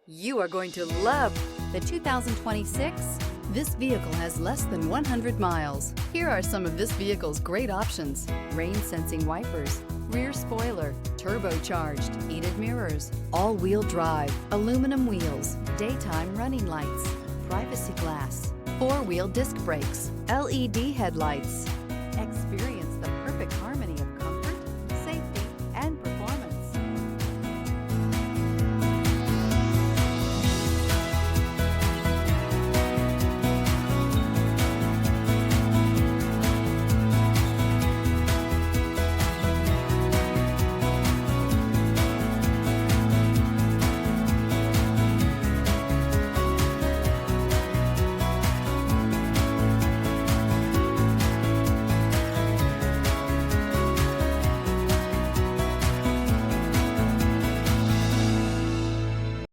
You are going to love the 2026. This vehicle has less than 100 miles. Here are some of this vehicle's great options: rain sensing wipers, rear spoiler, turbocharged, heated mirrors, all-wheel drive, aluminum wheels, daytime running lights, privacy glass, four-wheel disc brakes, LED headlights. Experience